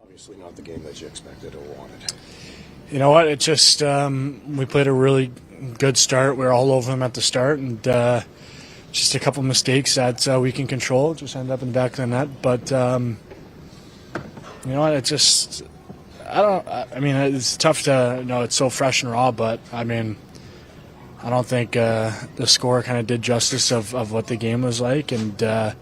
Obviously not the game that you expected or wanted. You know what? It just we played a really good start. We were all over them at the start, and just a couple mistakes that we can control. Just ended up in the back of the net. But you know what? It just I mean, it's tough to it's so fresh and raw. But I mean, I don't think the score kind of did justice of what the game was like, and it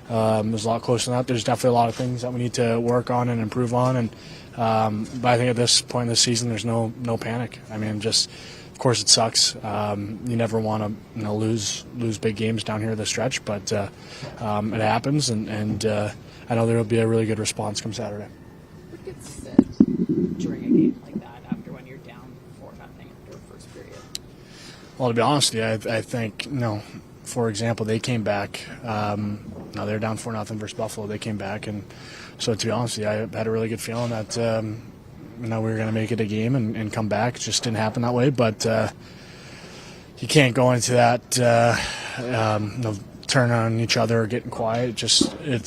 was a lot closer than that. There's definitely a lot of things that we need to work on and improve on, and but I think at this point in the season, there's no panic. I mean, just of course it sucks. You never want to lose big games down here the stretch, but it happens, and I know there will be a really good response come Saturday. What gets said during a game like that after when you're down 4-0 after the first period? Well, to be honest with you, I think for example, they came back. Now they're down 4-0 versus Buffalo. They came back, and so to be honest with you, I had a really good feeling that we were going to make it a game and come back. It just didn't happen that way, but you can't go into that turn on each other or getting quiet.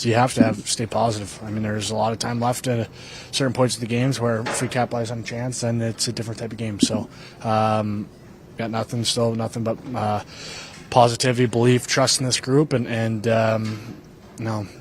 You have to stay positive. I mean, there's a lot of time left at certain points of the games where if we capitalize on a chance, then it's a different type of game. So got nothing but positivity, belief, trust in this group, and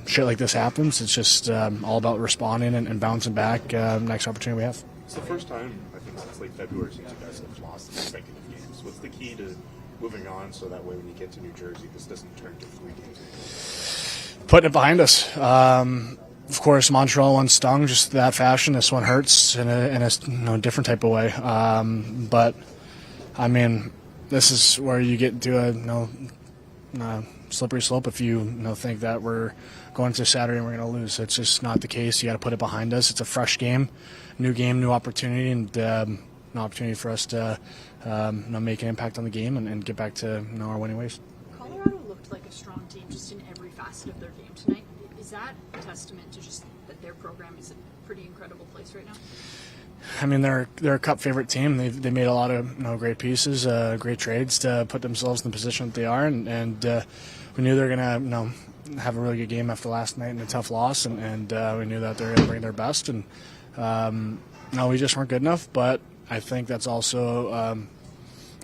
shit like this happens. It's just all about responding and bouncing back next opportunity we have. It's the first time, I think, since late February since you guys have lost consecutive games. What's the key to moving on so that way when you get to New Jersey, this doesn't turn to 3 games? Putting it behind us. Of course, Montreal one stung just that fashion. This one hurts in a different type of way. But I mean, this is where you get to a slippery slope if you think that we're going to Saturday and we're going to lose. It's just not the case. You got to put it behind us. It's a fresh game, new opportunity, and an opportunity for us to make an impact on the game and get back to our winning ways. Colorado looked like a strong team just in every facet of their game tonight. Is that a testament to just that their program is a pretty incredible place right now? I mean, they're a Cup favorite team. They made a lot of great pieces, great trades to put themselves in the position that they are, and we knew they were gonna have a really good game after last night and a tough loss, and we knew that they were gonna bring their best, and we just weren't good enough. But I think that's also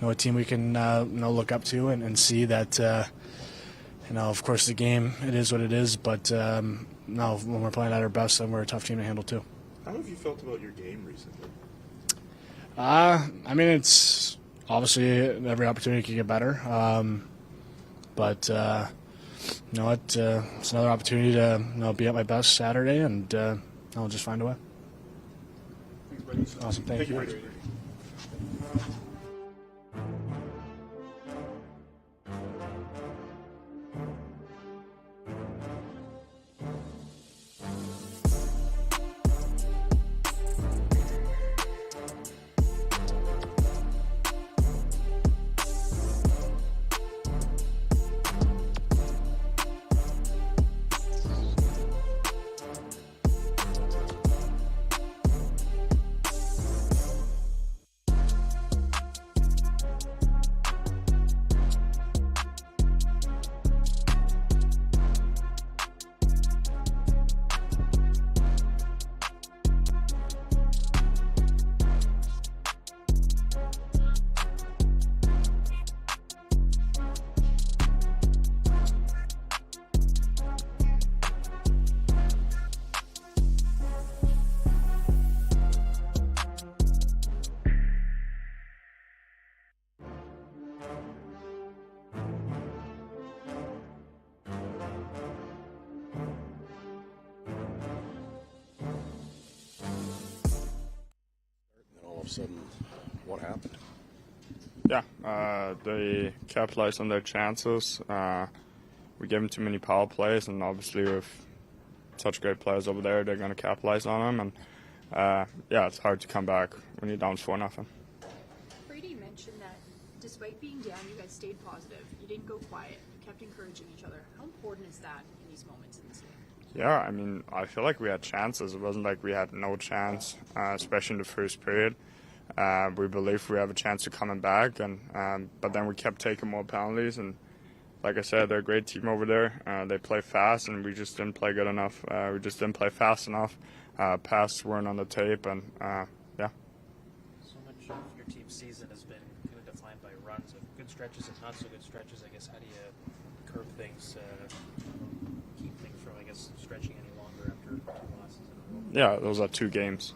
a team we can look up to and see that of course the game, it is what it is, but when we're playing at our best, then we're a tough team to handle too. How have you felt about your game recently? I mean, it's obviously every opportunity can get better, but it's another opportunity to be at my best Saturday, and I'll just find a way. Awesome, thank you. Brady. All of a sudden, what happened? Yeah, they capitalized on their chances. We gave them too many power plays, and obviously with such great players over there, they're going to capitalize on them. And it's hard to come back when you're down 4-0. Brady mentioned that despite being down, you guys stayed positive. You didn't go quiet. You kept encouraging each other. How important is that in these moments in this game? Yeah, I mean, I feel like we had chances. It wasn't like we had no chance, especially in the first period. We believe we have a chance of coming back, but then we kept taking more penalties. And like I said, they're a great team over there. They play fast, and we just didn't play good enough. We just didn't play fast enough. Passes weren't on the tape, and yeah. So much of your team's season has been kind of defined by runs of good stretches and not so good stretches. I guess how do you curb things, keep things from, stretching any longer after 2 losses in a row? Yeah, those are 2 games.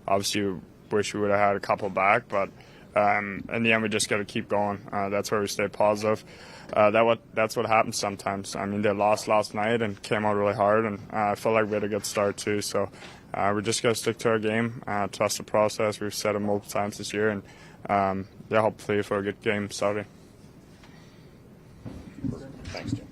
Obviously, wish we would have had a couple back, but in the end, we just got to keep going. That's where we stay positive. That's what happens sometimes. I mean, they lost last night and came out really hard, and I felt like we had a good start too. So we just got to stick to our game, trust the process. We've said it multiple times this year, and hopefully for a good game Saturday. Thanks, Jim.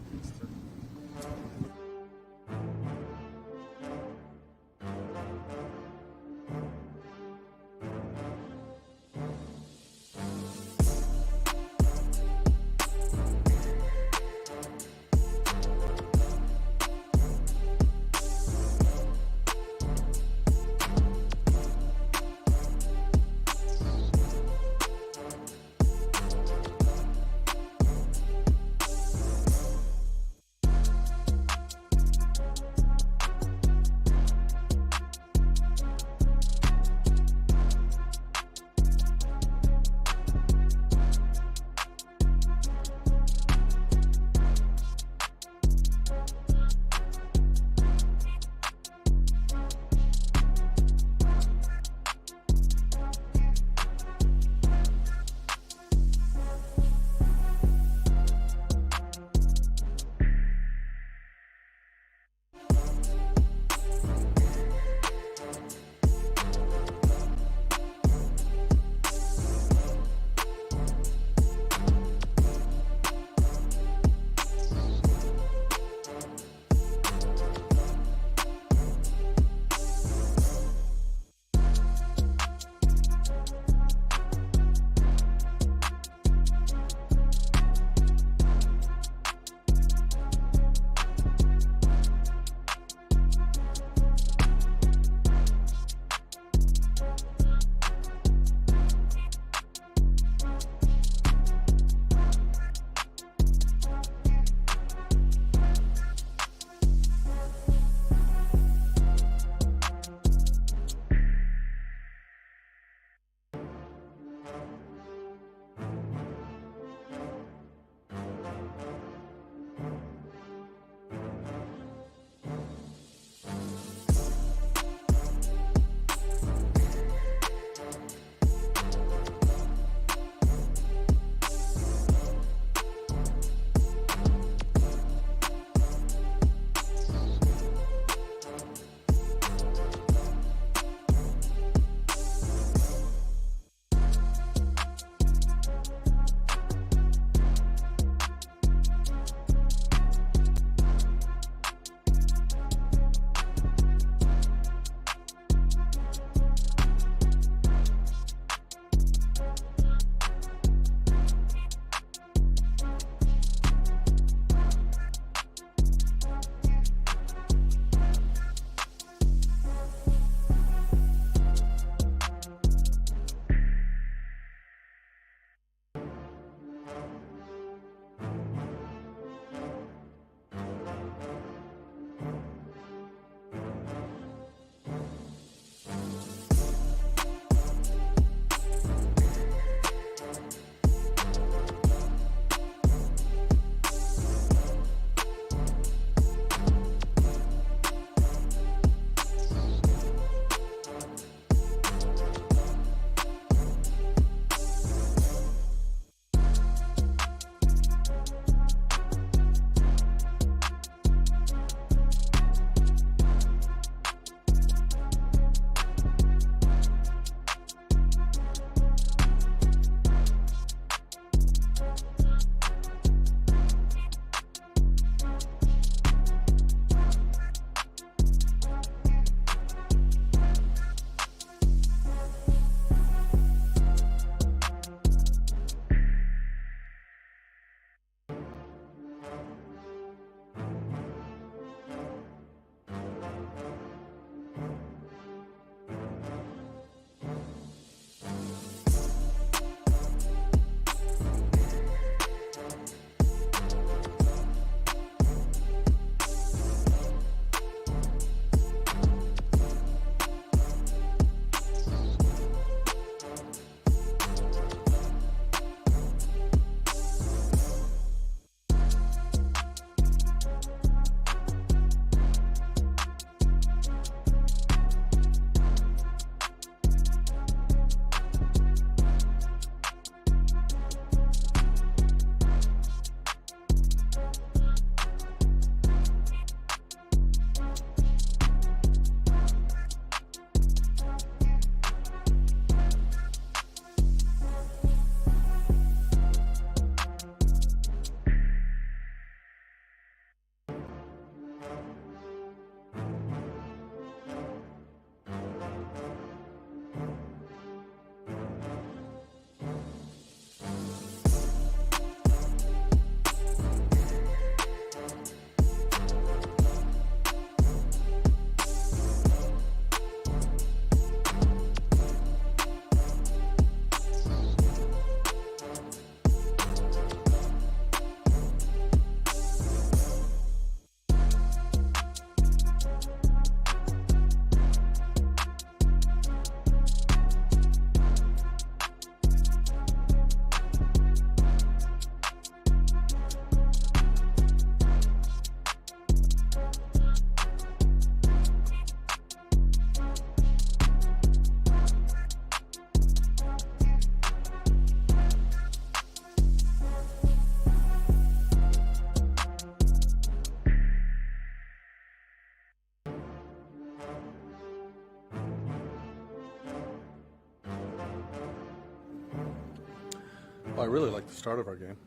I really liked the start of our game.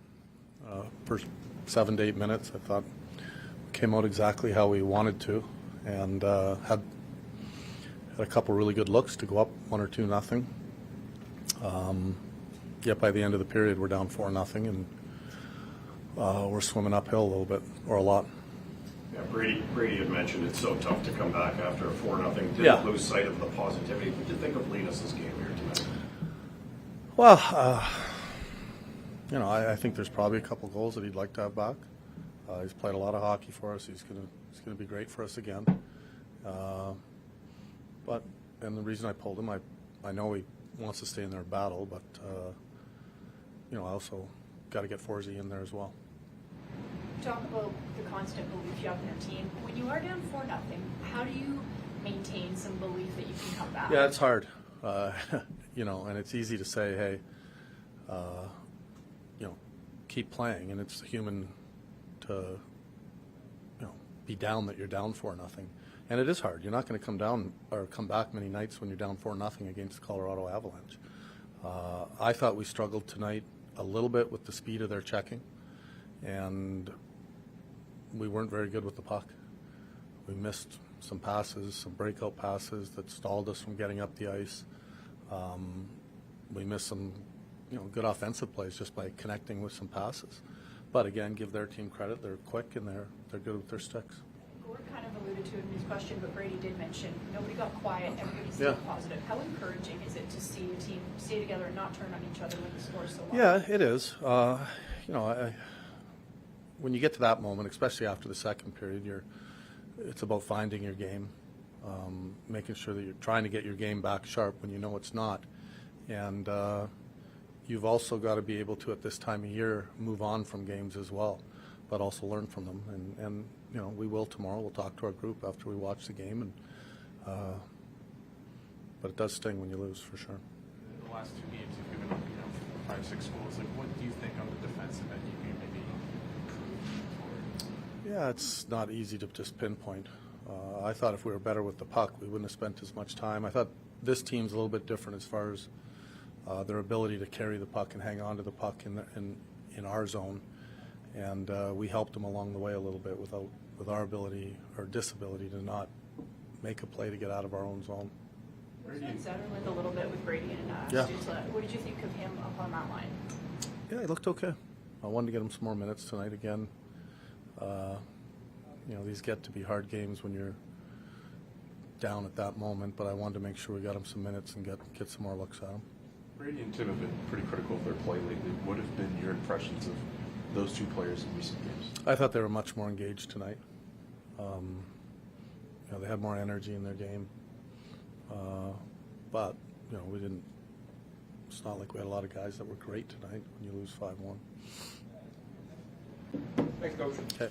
First 7 to 8 minutes, I thought came out exactly how we wanted to, and had a couple really good looks to go up 1 or 2-0. Yet by the end of the period, we're down 4-0, and we're swimming uphill a little bit, or a lot. Yeah, Brady had mentioned it's so tough to come back after a 4-0. Didn't Yeah. lose sight of the positivity. What did you think of Linus's game here tonight? Well, I think there's probably a couple goals that he'd like to have back. He's played a lot of hockey for us. He's gonna be great for us again. And the reason I pulled him, I know he wants to stay in their battle, but I also got to get Forsey in there as well. Talk about the constant belief you have in your team. When you are down 4-0, how do you maintain some belief that you can come back? Yeah, it's hard, and it's easy to say, hey, keep playing, and it's human to, be down that you're down 4-0, and it is hard. You're not going to come down or come back many nights when you're down 4-0 against the Colorado Avalanche. I thought we struggled tonight a little bit with the speed of their checking, and we weren't very good with the puck. We missed some passes, some breakout passes that stalled us from getting up the ice. We missed some, good offensive plays just by connecting with some passes. But again, give their team credit. They're quick and they're good with their sticks. Gord kind of alluded to it in his question, but Brady did mention nobody got quiet, everybody stayed positive. How encouraging is it to see a team stay together and not turn on each other when the score's so low? Yeah, it is. When you get to that moment, especially after the second period, it's about finding your game, making sure that you're trying to get your game back sharp when you know it's not. And you've also got to be able to, at this time of year, move on from games as well, but also learn from them. And we will tomorrow. We'll talk to our group after we watch the game. But it does sting when you lose, for sure. In the last 2 games, you've given up, 5-6 goals. Like, what do you think on the defensive end you can maybe improve? Yeah, it's not easy to just pinpoint. I thought if we were better with the puck, we wouldn't have spent as much time. I thought this team's a little bit different as far as their ability to carry the puck and hang on to the puck in our zone. And we helped them along the way a little bit with our ability or disability to not make a play to get out of our own zone. Zetterland a little bit with Brady and Stützle. What did you think of him up on that line? Yeah, he looked okay. I wanted to get him some more minutes tonight again. These get to be hard games when you're down at that moment, but I wanted to make sure we got him some minutes and get some more looks at him. Brady and Tim have been pretty critical of their play lately. What have been your impressions of those two players in recent games? I thought they were much more engaged tonight. They had more energy in their game. But we didn't. It's not like we had a lot of guys that were great tonight when you lose 5-1. Thanks, Coach. Okay.